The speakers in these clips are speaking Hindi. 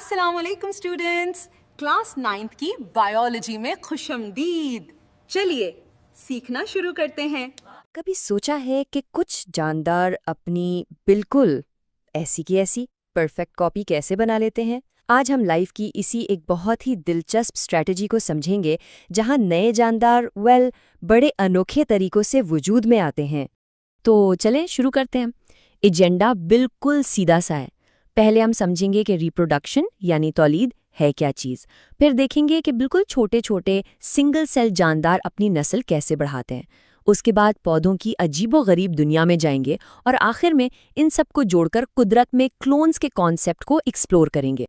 अस्सलाम वालेकुम स्टूडेंट्स। क्लास 9th की बायोलॉजी में खुशमदीद। चलिए सीखना शुरू करते हैं। कभी सोचा है कि कुछ जानदार अपनी बिल्कुल ऐसी की ऐसी परफेक्ट कॉपी कैसे बना लेते हैं? आज हम लाइफ की इसी एक बहुत ही दिलचस्प स्ट्रैटेजी को समझेंगे, जहां नए जानदार बड़े अनोखे तरीकों से वजूद में आते हैं। तो चलें शुरू करते हैं। एजेंडा बिल्कुल सीधा सा है। पहले हम समझेंगे कि रिप्रोडक्शन यानी तौलीद है क्या चीज़। फिर देखेंगे कि बिल्कुल छोटे छोटे सिंगल सेल जानदार अपनी नस्ल कैसे बढ़ाते हैं। उसके बाद पौधों की अजीबोगरीब दुनिया में जाएंगे और आखिर में इन सब को जोड़कर कुदरत में क्लोन्स के कॉन्सेप्ट को एक्सप्लोर करेंगे।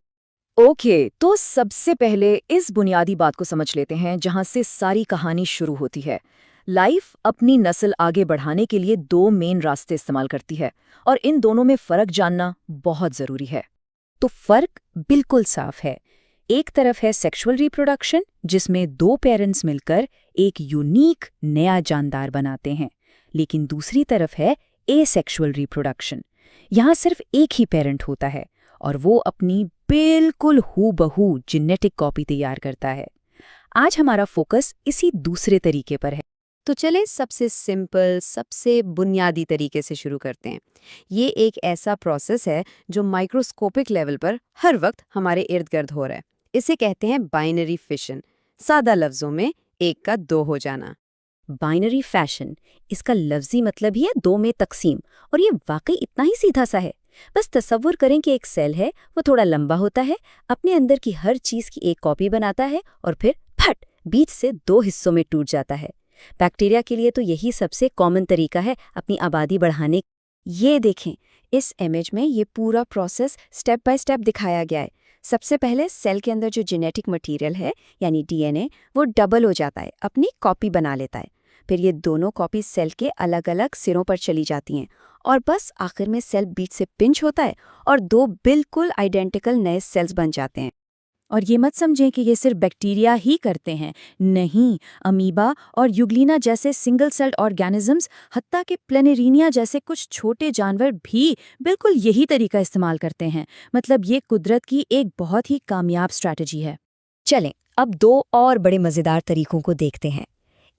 ओके, तो सबसे पहले इस बुनियादी बात को समझ लेते हैं जहां से सारी कहानी शुरू होती है। लाइफ अपनी नस्ल आगे बढ़ाने के लिए दो मेन रास्ते इस्तेमाल करती है और इन दोनों में फ़र्क जानना बहुत ज़रूरी है। तो फ़र्क बिल्कुल साफ है। एक तरफ है सेक्सुअल रिप्रोडक्शन, जिसमें दो पेरेंट्स मिलकर एक यूनिक नया जानदार बनाते हैं, लेकिन दूसरी तरफ है एसेक्सुअल रिप्रोडक्शन। यहाँ सिर्फ एक ही पेरेंट होता है और वो अपनी बिल्कुल हूबहू जेनेटिक कॉपी तैयार करता है। आज हमारा फोकस इसी दूसरे तरीके पर है। तो चलें सबसे सिंपल, सबसे बुनियादी तरीके से शुरू करते हैं। ये एक ऐसा प्रोसेस है जो माइक्रोस्कोपिक लेवल पर हर वक्त हमारे इर्द गिर्द हो रहा है। इसे कहते हैं बाइनरी फिशन। सादा लफ्जों में एक का दो हो जाना। बाइनरी फैशन, इसका लफ्जी मतलब ही है दो में तकसीम, और ये वाकई इतना ही सीधा सा है। बस तसव्वुर करें कि एक सेल है, वो थोड़ा लंबा होता है, अपने अंदर की हर चीज की एक कॉपी बनाता है और फिर फट बीच से दो हिस्सों में टूट जाता है। बैक्टीरिया के लिए तो यही सबसे कॉमन तरीका है अपनी आबादी बढ़ाने। ये देखें, इस इमेज में ये पूरा प्रोसेस स्टेप बाय स्टेप दिखाया गया है। सबसे पहले सेल के अंदर जो जेनेटिक मटेरियल है यानी डीएनए, वो डबल हो जाता है, अपनी कॉपी बना लेता है। फिर ये दोनों कॉपी सेल के अलग अलग सिरों पर चली जाती हैं और बस आखिर में सेल बीच से पिंच होता है और दो बिल्कुल आइडेंटिकल नए सेल्स बन जाते हैं। और ये मत समझें कि ये सिर्फ बैक्टीरिया ही करते हैं। नहीं, अमीबा और यूग्लिना जैसे सिंगल सेल्ड ऑर्गेनिजम्स, हत्ता कि प्लेनेरिनिया जैसे कुछ छोटे जानवर भी बिल्कुल यही तरीका इस्तेमाल करते हैं। मतलब ये कुदरत की एक बहुत ही कामयाब स्ट्रैटेजी है। चलें अब दो और बड़े मज़ेदार तरीकों को देखते हैं।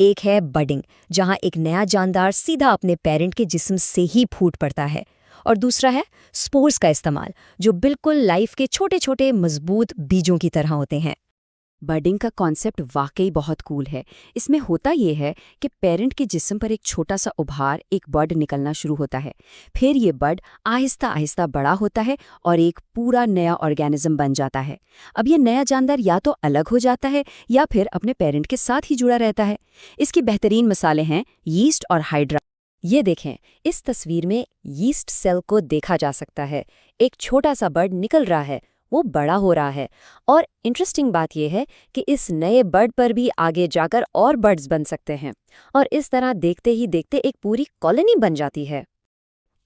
एक है बडिंग, जहां एक नया जानदार सीधा अपने पेरेंट के जिस्म से ही फूट पड़ता है, और दूसरा है स्पोर्स का इस्तेमाल, जो बिल्कुल लाइफ के छोटे छोटे मजबूत बीजों की तरह होते हैं। बडिंग का कॉन्सेप्ट वाकई बहुत कूल है। इसमें होता यह है कि पेरेंट के जिस्म पर एक छोटा सा उभार, एक बड निकलना शुरू होता है। फिर ये बड आहिस्ता आहिस्ता बड़ा होता है और एक पूरा नया ऑर्गेनिज्म बन जाता है। अब ये नया जानदार या तो अलग हो जाता है या फिर अपने पेरेंट के साथ ही जुड़ा रहता है। इसकी बेहतरीन मिसालें हैं यीस्ट और हाइड्रा। ये देखें, इस तस्वीर में यीस्ट सेल को देखा जा सकता है। एक छोटा सा बड निकल रहा है, वो बड़ा हो रहा है, और इंटरेस्टिंग बात यह है कि इस नए बड पर भी आगे जाकर और बड्स बन सकते हैं, और इस तरह देखते ही देखते एक पूरी कॉलोनी बन जाती है।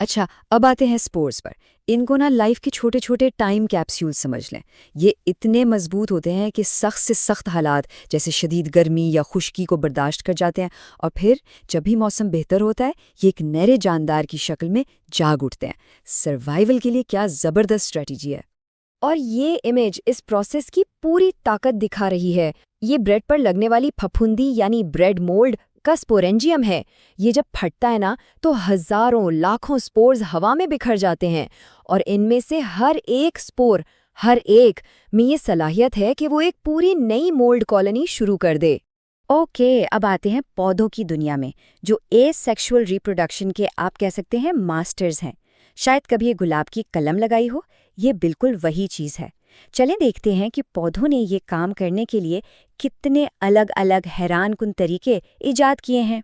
अच्छा, अब आते हैं स्पोर्स पर। इनको ना लाइफ के छोटे छोटे टाइम कैप्सूल समझ लें। ये इतने मजबूत होते हैं कि सख्त से सख्त हालात जैसे शदीद गर्मी या खुश्की को बर्दाश्त कर जाते हैं, और फिर जब भी मौसम बेहतर होता है ये एक नए जानदार की शक्ल में जाग उठते हैं। सर्वाइवल के लिए क्या ज़बरदस्त स्ट्रेटजी है। और ये इमेज इस प्रोसेस की पूरी ताकत दिखा रही है। ये ब्रेड पर लगने वाली फफूंदी यानी ब्रेड मोल्ड का स्पोरेंजियम है। ये जब फटता है ना, तो हजारों लाखों स्पोर्स हवा में बिखर जाते हैं, और इनमें से हर एक स्पोर, हर एक में ये सलाहियत है कि वो एक पूरी नई मोल्ड कॉलोनी शुरू कर दे। ओके, अब आते हैं पौधों की दुनिया में, जो एसेक्सुअल रिप्रोडक्शन के आप कह सकते हैं मास्टर्स हैं। शायद कभी ये गुलाब की कलम लगाई हो, ये बिल्कुल वही चीज़ है। चलें देखते हैं कि पौधों ने ये काम करने के लिए कितने अलग अलग हैरानकुन तरीके इजाद किए हैं।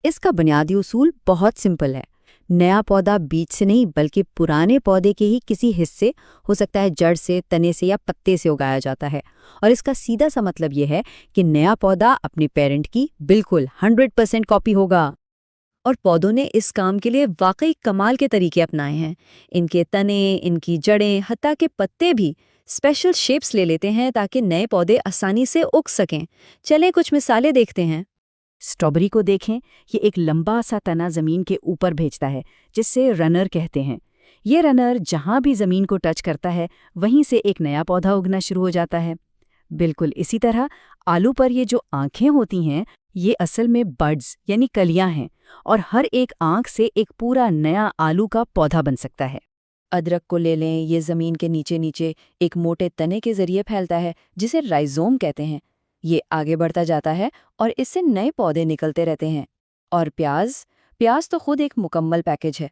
इसका बुनियादी उसूल बहुत सिंपल है। नया पौधा बीज से नहीं बल्कि पुराने पौधे के ही किसी हिस्से, हो सकता है जड़ से, तने से या पत्ते से उगाया जाता है। और इसका सीधा सा मतलब यह है कि नया पौधा अपने पेरेंट की बिल्कुल 100% कॉपी होगा। और पौधों ने इस काम के लिए वाकई कमाल के तरीके अपनाए हैं। इनके तने, इनकी जड़ें, हत्ता के पत्ते भी स्पेशल शेप्स ले लेते हैं ताकि नए पौधे आसानी से उग सकें। चलें कुछ मिसालें देखते हैं। स्ट्रॉबेरी को देखें, ये एक लंबा सा तना जमीन के ऊपर भेजता है, जिससे रनर कहते हैं। ये रनर जहाँ भी ज़मीन को टच करता है वहीं से एक नया पौधा उगना शुरू हो जाता है। बिल्कुल इसी तरह आलू पर ये जो आँखें होती हैं ये असल में बड्स यानी कलियां हैं और हर एक आँख से एक पूरा नया आलू का पौधा बन सकता है। अदरक को ले लें, ये ज़मीन के नीचे नीचे एक मोटे तने के ज़रिए फैलता है जिसे राइजोम कहते हैं। ये आगे बढ़ता जाता है और इससे नए पौधे निकलते रहते हैं। और प्याज तो खुद एक मुकम्मल पैकेज है।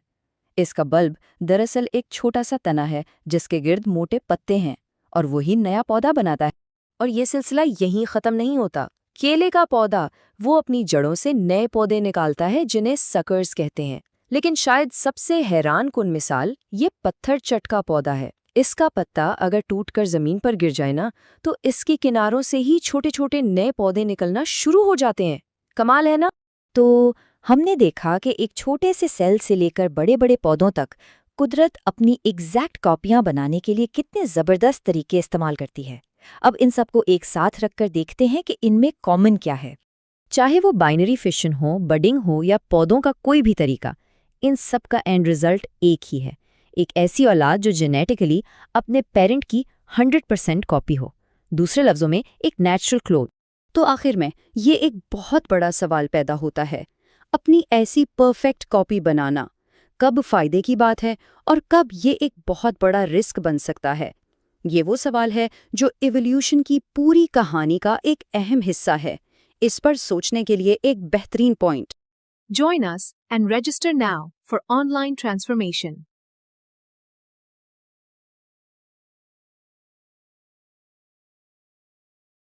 इसका बल्ब दरअसल एक छोटा सा तना है जिसके गिर्द मोटे पत्ते हैं और वही नया पौधा बनाता है। और ये सिलसिला यहीं ख़त्म नहीं होता। केले का पौधा वो अपनी जड़ों से नए पौधे निकालता है जिन्हें सकर्स कहते हैं। लेकिन शायद सबसे हैरानकुन मिसाल ये पत्थर चट का पौधा है। इसका पत्ता अगर टूटकर जमीन पर गिर जाए ना तो इसके किनारों से ही छोटे छोटे नए पौधे निकलना शुरू हो जाते हैं। कमाल है ना? तो हमने देखा कि एक छोटे से सेल से लेकर बड़े बड़े पौधों तक कुदरत अपनी एग्जैक्ट कॉपियां बनाने के लिए कितने ज़बरदस्त तरीके इस्तेमाल करती है। अब इन सबको एक साथ रखकर देखते हैं कि इनमें कॉमन क्या है। चाहे वो बाइनरी फिशन हो, बडिंग हो या पौधों का कोई भी तरीका, इन सब का एंड रिजल्ट एक ही है। एक ऐसी औलाद जो जेनेटिकली अपने पेरेंट की 100% कॉपी हो। दूसरे लफ्जों में एक नेचुरल क्लोन। तो आखिर में ये एक बहुत बड़ा सवाल पैदा होता है, अपनी ऐसी परफेक्ट कॉपी बनाना कब फायदे की बात है और कब ये एक बहुत बड़ा रिस्क बन सकता है? ये वो सवाल है जो इवोल्यूशन की पूरी कहानी का एक अहम हिस्सा है। इस पर सोचने के लिए एक बेहतरीन point. Join us and register now for online transformation.